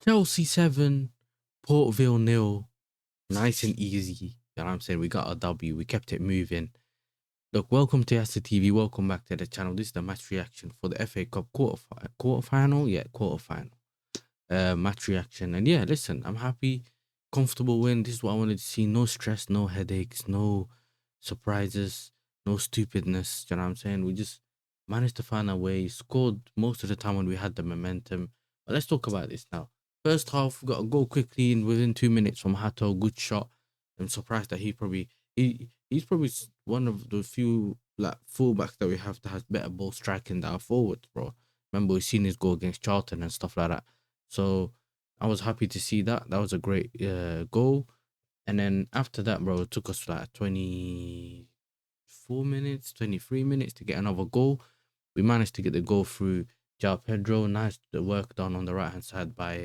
Chelsea 7, Port Vale 0. Nice and easy. You know what I'm saying? We got a W. We kept it moving. Look, welcome to Yasta TV. Welcome back to the channel. This is the match reaction for the FA Cup quarterfinal. Yeah, quarterfinal. Match reaction. And yeah, listen, I'm happy. Comfortable win. This is what I wanted to see. No stress, no headaches, no surprises, no stupidness. You know what I'm saying? We just managed to find our way. Scored most of the time when we had the momentum. But let's talk about this now. First half, we got a goal quickly and within 2 minutes from Hato. Good shot. I'm surprised that he's probably one of the few like fullbacks that we have that has better ball striking than our forwards, bro. Remember, we seen his goal against Charlton and stuff like that. So I was happy to see that. That was a great goal. And then after that, bro, it took us like 24 minutes, 23 minutes to get another goal. We managed to get the goal through João Pedro. Nice work done on the right hand side by,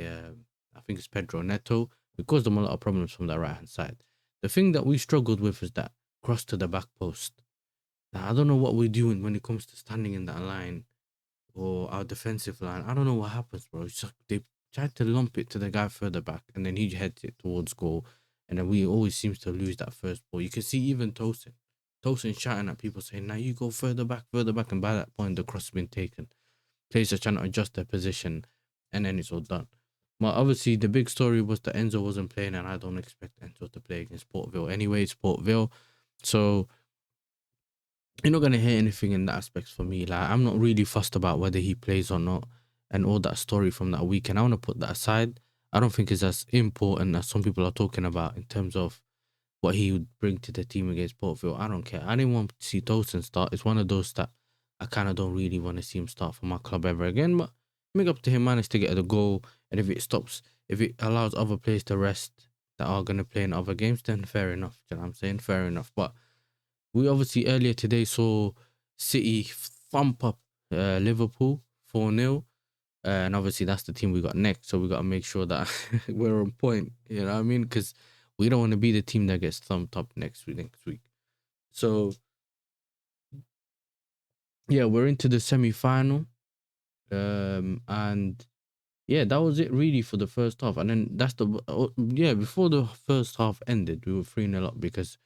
I think it's Pedro Neto. We caused them a lot of problems from the right hand side. The thing that we struggled with is that cross to the back post. Now, I don't know what we're doing when it comes to standing in that line or our defensive line. I don't know what happens, bro. It's like they tried to lump it to the guy further back and then he heads it towards goal. And then we always seems to lose that first ball. You can see even Tosin. Tosin shouting at people saying, now you go further back. And by that point, the cross has been taken. Players are trying to adjust their position and then it's all done. But obviously, the big story was that Enzo wasn't playing and I don't expect Enzo to play against Port Vale. Anyway, it's Port Vale. So you're not gonna hear anything in that aspect for me. Like I'm not really fussed about whether he plays or not, and all that story from that weekend. I want to put that aside. I don't think it's as important as some people are talking about in terms of what he would bring to the team against Port Vale. I don't care. I didn't want to see Tosin start. It's one of those that I kind of don't really want to see him start for my club ever again. But make up to him, managed to get the goal, and if it allows other players to rest that are gonna play in other games, then fair enough. You know what I'm saying? Fair enough. But we obviously earlier today saw City thump up Liverpool 4-0. And obviously that's the team we got next. So we got to make sure that we're on point. You know what I mean? Because we don't want to be the team that gets thumped up next week. So yeah, we're into the semi-final. And yeah, that was it really for the first half. And then before the first half ended, we were 3-0 up because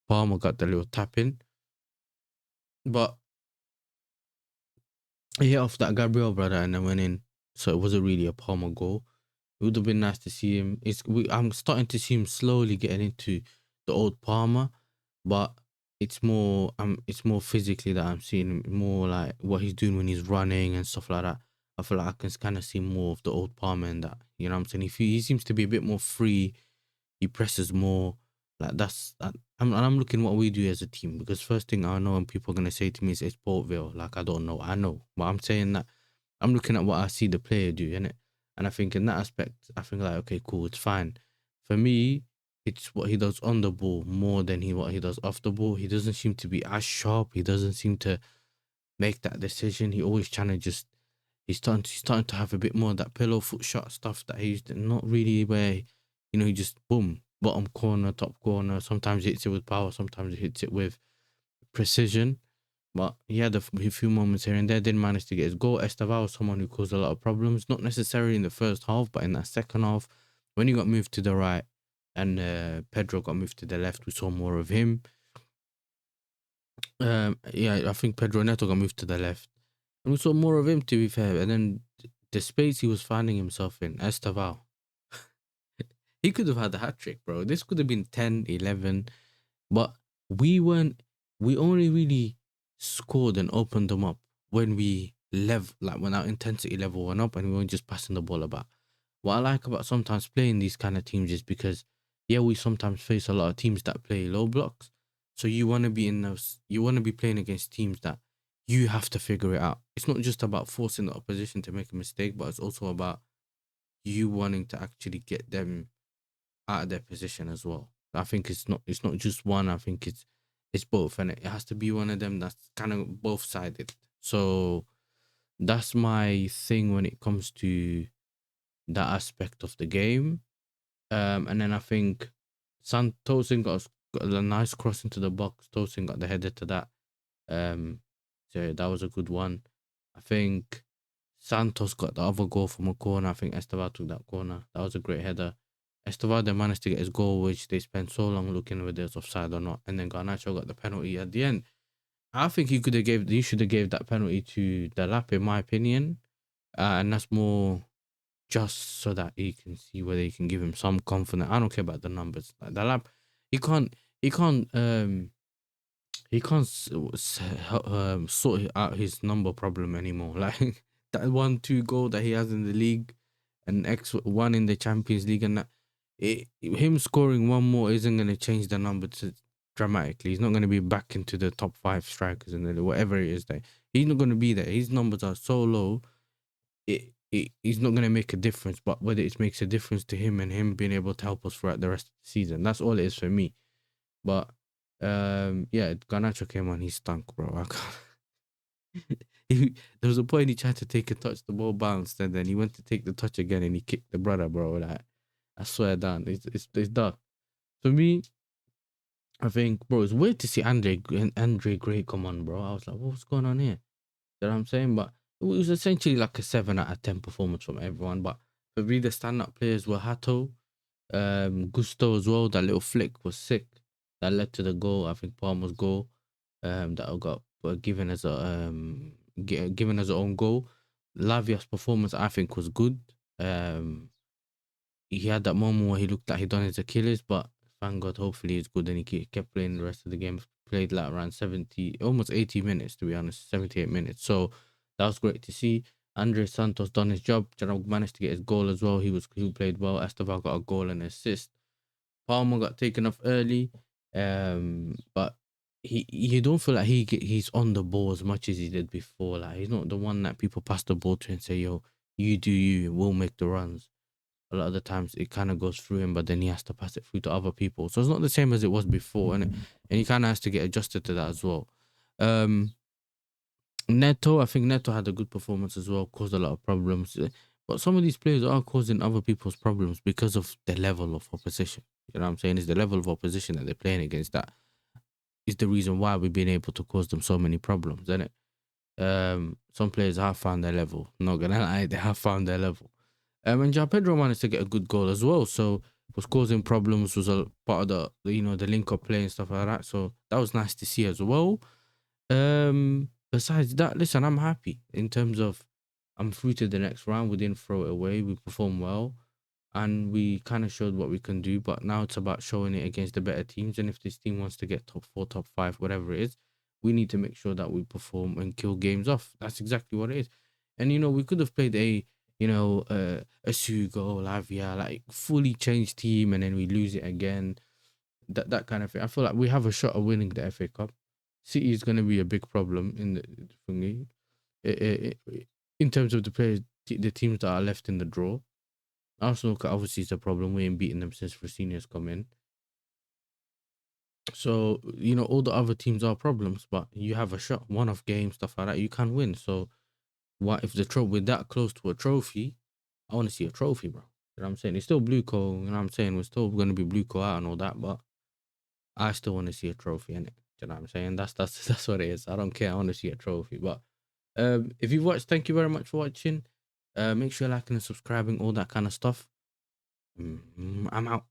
Palmer got the little tap in. But he hit off that Gabriel brother and then went in. So it wasn't really a Palmer goal. It would have been nice to see him. I'm starting to see him slowly getting into the old Palmer, but it's more physically that I'm seeing him, more like what he's doing when he's running and stuff like that. I feel like I can kind of see more of the old Palmer in that. You know what I'm saying? He seems to be a bit more free. He presses more. Like I'm looking what we do as a team, because first thing I know and people are gonna say to me is it's Port Vale. Like I don't know. I know. But I'm saying that I'm looking at what I see the player do, innit? And I think in that aspect, I think like, okay, cool, it's fine. For me, it's what he does on the ball more than what he does off the ball. He doesn't seem to be as sharp. He doesn't seem to make that decision. He always trying to just he's starting to have a bit more of that pillow foot shot stuff that he used to, not really where, he just boom, bottom corner, top corner. Sometimes he hits it with power, sometimes he hits it with precision. But he had a few moments here and there, didn't manage to get his goal. Estevao was someone who caused a lot of problems, not necessarily in the first half, but in that second half, when he got moved to the right and Pedro got moved to the left, we saw more of him. I think Pedro Neto got moved to the left, and we saw more of him, to be fair. And then the space he was finding himself in, Estevao, he could have had a hat trick, bro. This could have been 10, 11, but we only really scored and opened them up when when our intensity level went up and we weren't just passing the ball about. What I like about sometimes playing these kind of teams is because, yeah, we sometimes face a lot of teams that play low blocks. So you want to be playing against teams that you have to figure it out. It's not just about forcing the opposition to make a mistake, but it's also about you wanting to actually get them out of their position as well. I think it's not just one. I think it's both, and it has to be one of them that's kind of both sided. So that's my thing when it comes to that aspect of the game. And then I think Tosin got a nice cross into the box. Tosin got the header to that. So that was a good one. I think Santos got the other goal from a corner. I think Esteval took that corner. That was a great header. Esteval then managed to get his goal, which they spent so long looking whether it was offside or not. And then Garnacho got the penalty at the end. I think he should have gave that penalty to Delap, in my opinion. And that's more just so that he can see whether he can give him some confidence. I don't care about the numbers. Like Delap, he can't he can't um he can't sort out his number problem anymore. Like that 1-2 goal that he has in the league, and X1 in the Champions League, and that him scoring one more isn't going to change the number dramatically. He's not going to be back into the top 5 strikers and whatever it is that he's not going to be there. His numbers are so low. He's not going to make a difference. But whether it makes a difference to him and him being able to help us throughout the rest of the season, that's all it is for me. But yeah, Garnacho came on, he stunk, bro. I can't. There was a point he tried to take a touch, the ball bounced, and then he went to take the touch again and he kicked the brother, bro. Like, I swear down, it's dark. For me, I think, bro, it's weird to see Andre Gray come on, bro. I was like, what's going on here? You know what I'm saying? But it was essentially like a 7 out of 10 performance from everyone. But for me, the stand-up players were Hato, Gusto as well. That little flick was sick. That led to the goal. I think Palmer's goal. That got given as a given as an own goal. Lavia's performance, I think, was good. He had that moment where he looked like he'd done his Achilles, but thank God, hopefully it's good. And he kept playing the rest of the game. Played like around 70, almost 80 minutes, to be honest, 78 minutes. So that was great to see. Andre Santos done his job. Gerald managed to get his goal as well. He played well. Esteval got a goal and assist. Palmer got taken off early, but you don't feel like he's on the ball as much as he did before. Like he's not the one that people pass the ball to and say, "Yo, you do you. We'll make the runs." A lot of the times it kind of goes through him, but then he has to pass it through to other people. So it's not the same as it was before, and he kind of has to get adjusted to that as well. Neto, I think Neto had a good performance as well, caused a lot of problems. But some of these players are causing other people's problems because of the level of opposition. You know what I'm saying? It's the level of opposition that they're playing against that is the reason why we've been able to cause them so many problems, isn't it? Some players have found their level. Not gonna lie, they have found their level. And João Pedro managed to get a good goal as well. So was causing problems, was a part of the link up play and stuff like that. So that was nice to see as well. Besides that, listen, I'm happy in terms of I'm through to the next round. We didn't throw it away. We performed well, and we kind of showed what we can do. But now it's about showing it against the better teams. And if this team wants to get top 4, top 5, whatever it is, we need to make sure that we perform and kill games off. That's exactly what it is. And we could have played a Sugo, Lavia, like fully changed team, and then we lose it again. That kind of thing. I feel like we have a shot of winning the FA Cup. City is going to be a big problem in the thingy. In terms of the players, the teams that are left in the draw. Arsenal obviously is a problem. We ain't beaten them since Rosinia's come in. So all the other teams are problems, but you have a shot, one-off game, stuff like that. You can win. So what if we're that close to a trophy? I want to see a trophy, bro. You know what I'm saying? It's still blue coal. You know what I'm saying? We're still going to be blue coal out and all that, but I still want to see a trophy in it. You know what I'm saying? That's what it is. I don't care. I want to see a trophy. But if you've watched, thank you very much for watching. Make sure you're liking and subscribing, all that kind of stuff. I'm out.